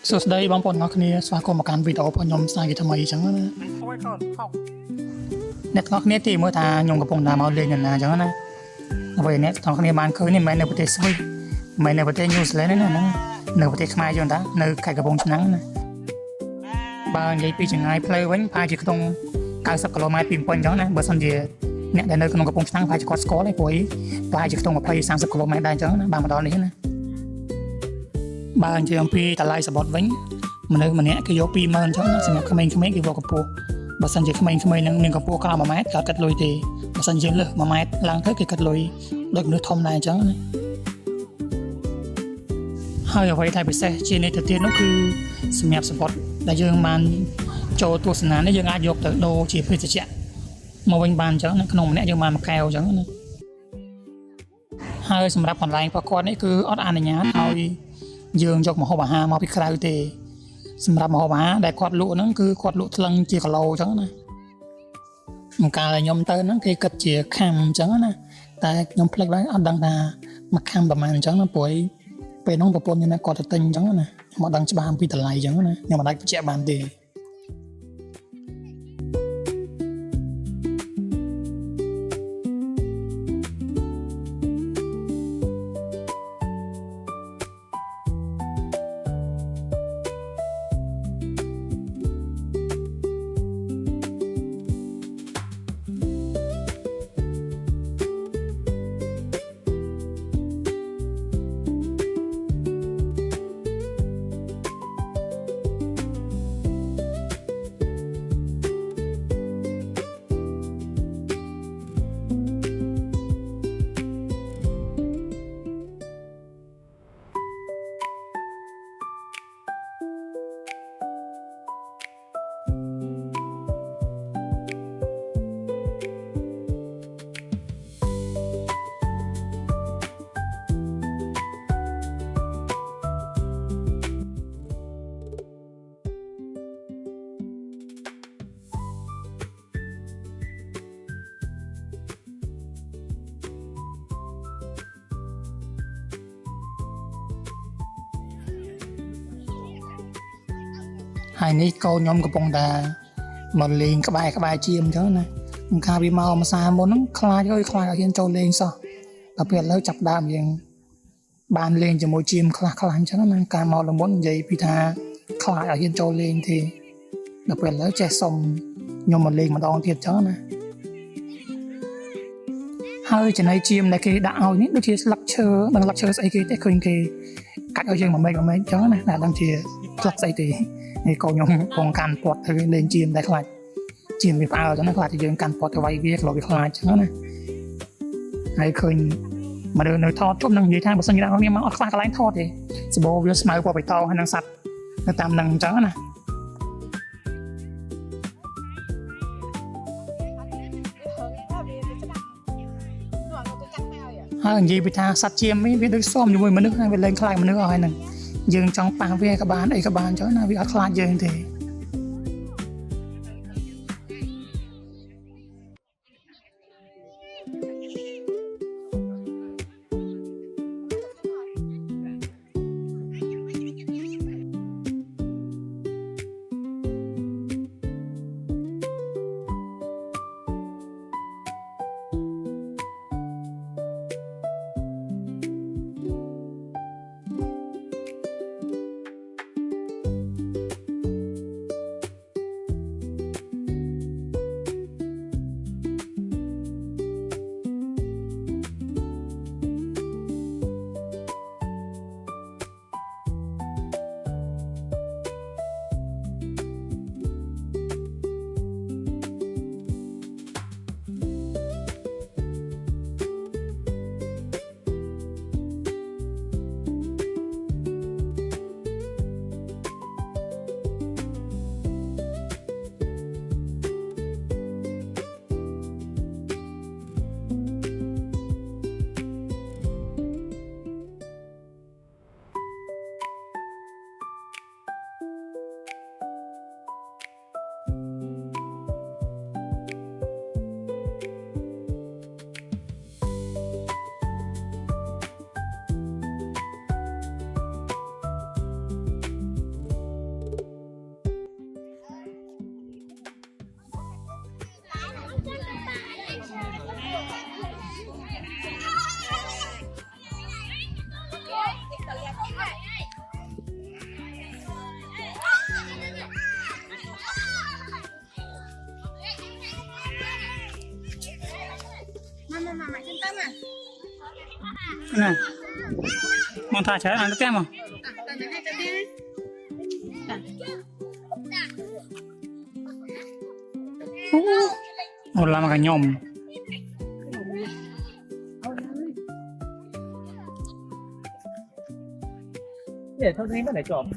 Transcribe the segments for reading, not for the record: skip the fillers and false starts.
សួស្តីបងប្អូនទាំងអស់គ្នាស្វាគមន៍មកកាន់វីដេអូរបស់ខ្ញុំស្អែកថ្មីអញ្ចឹងណាអ្នកទាំងអស់គ្នាទីមើលថាខ្ញុំកំពុងដើរមកលេងនៅណាអញ្ចឹងណាអ្វីអ្នកទាំងអស់គ្នាបានឃើញនេះមិនមែននៅប្រទេសស្វីសមិនមែននៅប្រទេសញូហ្សេឡង់ទេណាហ្នឹងនៅប្រទេសខ្មែរយើងតានៅខេត្តកំពង់ឆ្នាំងណាបើនិយាយពីចម្ងាយផ្លូវវិញប្រហែលជាក្នុង90គីឡូម៉ែត្រពីភ្នំពេញអញ្ចឹងណាបើសិនជាអ្នកដែលនៅក្នុងកំពង់ឆ្នាំងប្រហែលជាគាត់ស្គាល់ទេព្រោះប្រហែលជាក្នុង20-30គីឡូម៉ែត្រដែរអញ្ចឹងណាបានមកដល់នេះណាបើនិយាយអំពីតម្លៃសបុតវិញមនុស្សម្នាក់គេយក20000អញ្ចឹងសម្រាប់ក្មេងៗគេយកកម្ពស់បើសិនជាក្មេងៗនឹងមានកម្ពស់ក្រោម1ម៉ែត្រគេគិតលុយទេបើសិនជាលើស1ម៉ែត្រឡើងទៅគេគិតលុយដូចមនុស្សធំដែរអញ្ចឹងណាហើយអ្វីដែលពិសេសជាងនេះទៅទៀតនោះគឺសម្រាប់សបុតដែលយើងបានចូលទស្សនានេះយើងអាចយកទៅដូរជាភេសជ្ជៈមកវិញបានអញ្ចឹងក្នុងម្នាក់យើងបានមួយកែវអញ្ចឹងណាហើយសម្រាប់កន្លែងរបស់គាត់នេះគឺអត់អនុញ្ញាតឲ្យយើងយកម្ហូបអាហារមកពីក្រៅទេសម្រាប់ម្ហូបអាហារដែលគាត់លក់ហ្នឹងគឺគាត់លក់ថ្លឹងជាគីឡូអញ្ចឹងណាមកកាលខ្ញុំទៅហ្នឹងគេគិតជាខាំអញ្ចឹងណាតែខ្ញុំភ្លេចហើយអត់ដឹងថាមួយខាំប្រហែលអញ្ចឹងណាព្រោះពេលហ្នឹងប្រពន្ធខ្ញុំគាត់ទៅទិញអញ្ចឹងណាខ្ញុំអត់ដឹងច្បាស់អំពីតម្លៃអញ្ចឹងណាខ្ញុំមិនអាចបញ្ជាក់បានទេហើយនេះកូនខ្ញុំកំពុងតែមកលេងក្បែរជាមអញ្ចឹងណាខ្ញុំខាវាមកម្សាមុនហ្នឹងខ្លាចឲ្យហ៊ានចូលលេងសោះដល់ពេលឥឡូវចាប់ដើមយើងបានលេងជាមួយជាមខ្លះអញ្ចឹងណាការមកលមុននិយាយពីថាខ្លាចឲ្យហ៊ានចូលលេងទេដល់ពេលឥឡូវចេះសុំខ្ញុំមកលេងម្ដងទៀតអញ្ចឹងណាហើយចំណីជាមដែលគេដាក់ឲ្យនេះដូចជាស្លឹកឈើនិងស្លឹកឈើស្អីគេទេឃើញគេកាច់ឲ្យយើងមួយម៉េចអញ្ចឹងណាតែដឹងជាស្លឹកស្អីទេនេះកូនខ្ញុំកងកាន់ពាត់ទៅលេងជាមតែខ្លាចជាមវាផ្អើលចឹងណាខ្លាចយើងកាន់ពាត់ទៅវាយវាក្លោវាខ្លាចចឹងណាហើយឃើញមកនៅថតជុំនឹងនិយាយថាបើសិនជាអ្នកនរមកអត់ខ្វះកន្លែងថតទេសបោវាស្មៅពណ៌បៃតងហើយនឹងសัตว์នៅតាមនឹងចឹងណាហើយនិយាយពីថាសត្វជាមវាដូចស៊ាំជាមួយមនុស្សហើយវាលែងខ្លាចមនុស្សអស់ហើយហ្នឹងយើងចង់ប៉ះវាក៏បានអីក៏បានចឹងណាវាអត់ខ្លាចយើងទេ nè mong thà trái ăn cái mà một làm cả nhom để thôi đi nó để trộm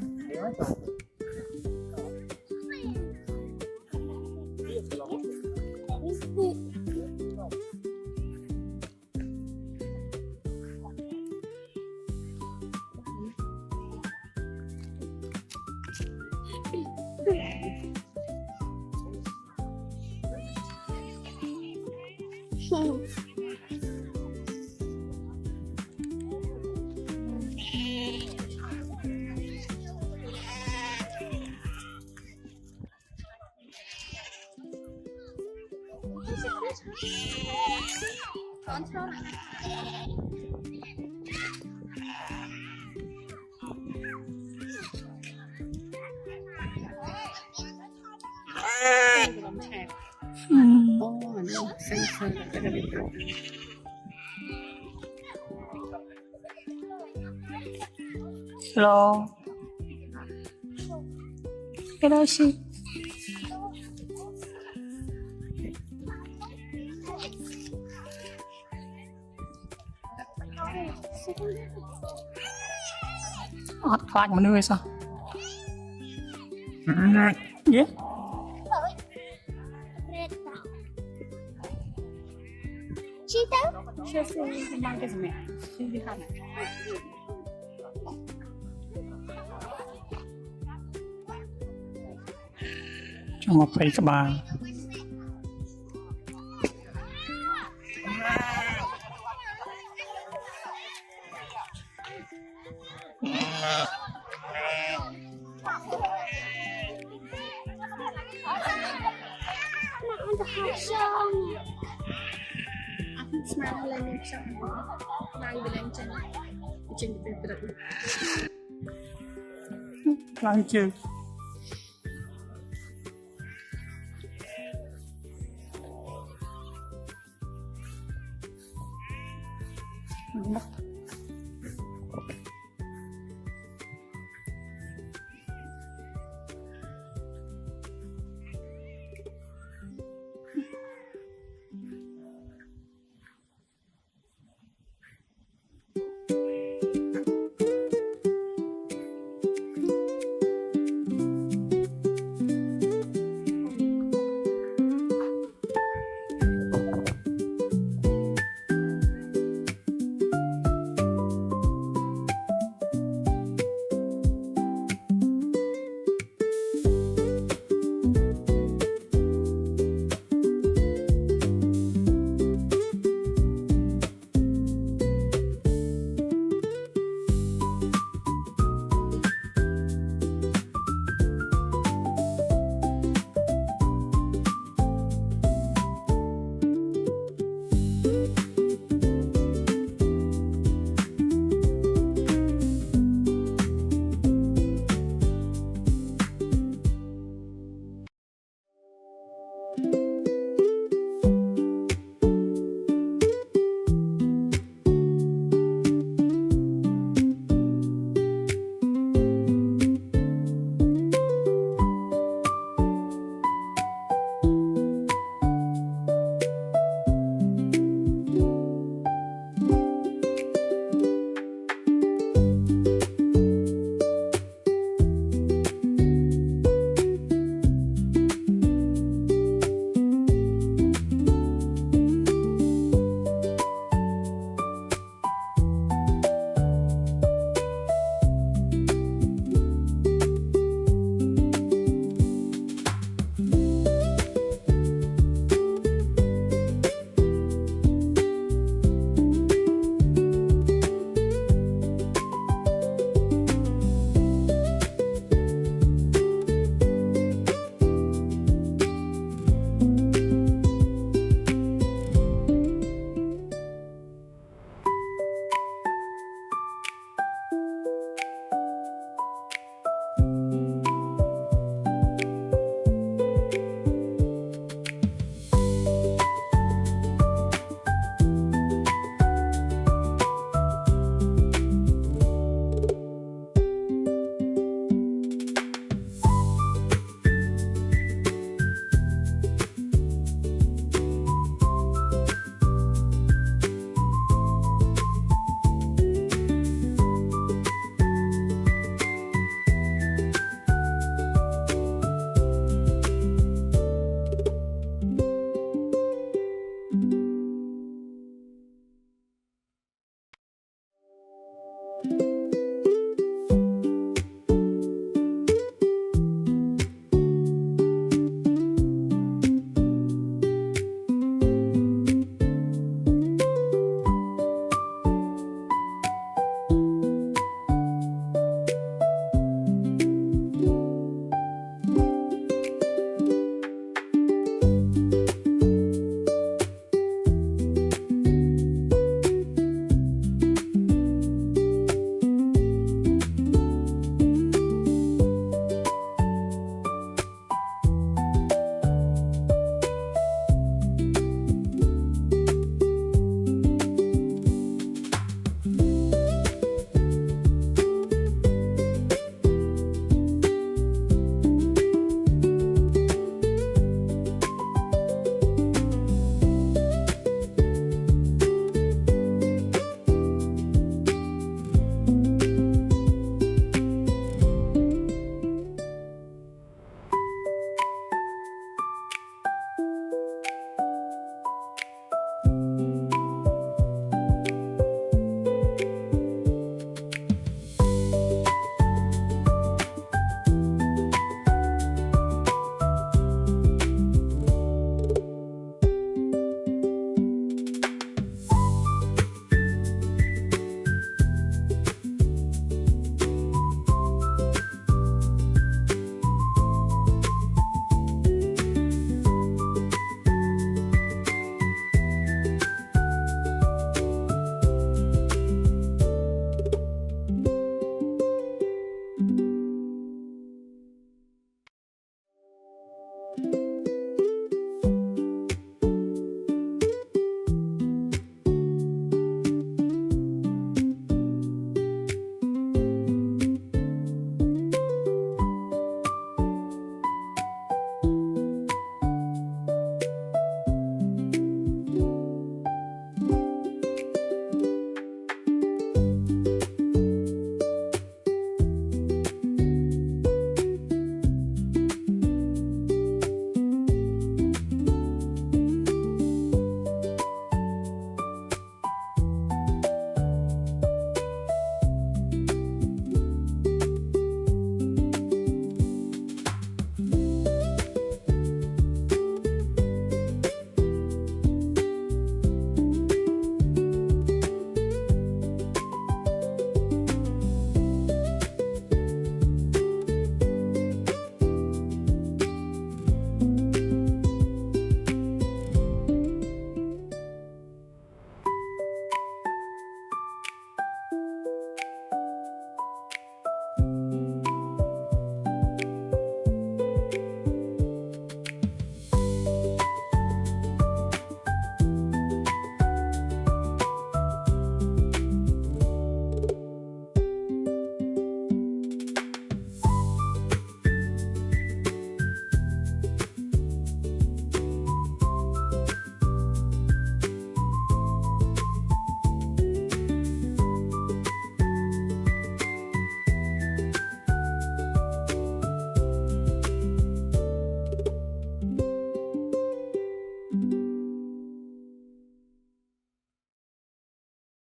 hello hello chị phát mà nuôi sao yeah trong một phẩy các bà Smile lên trong mang lên trên trên cái lăng chưa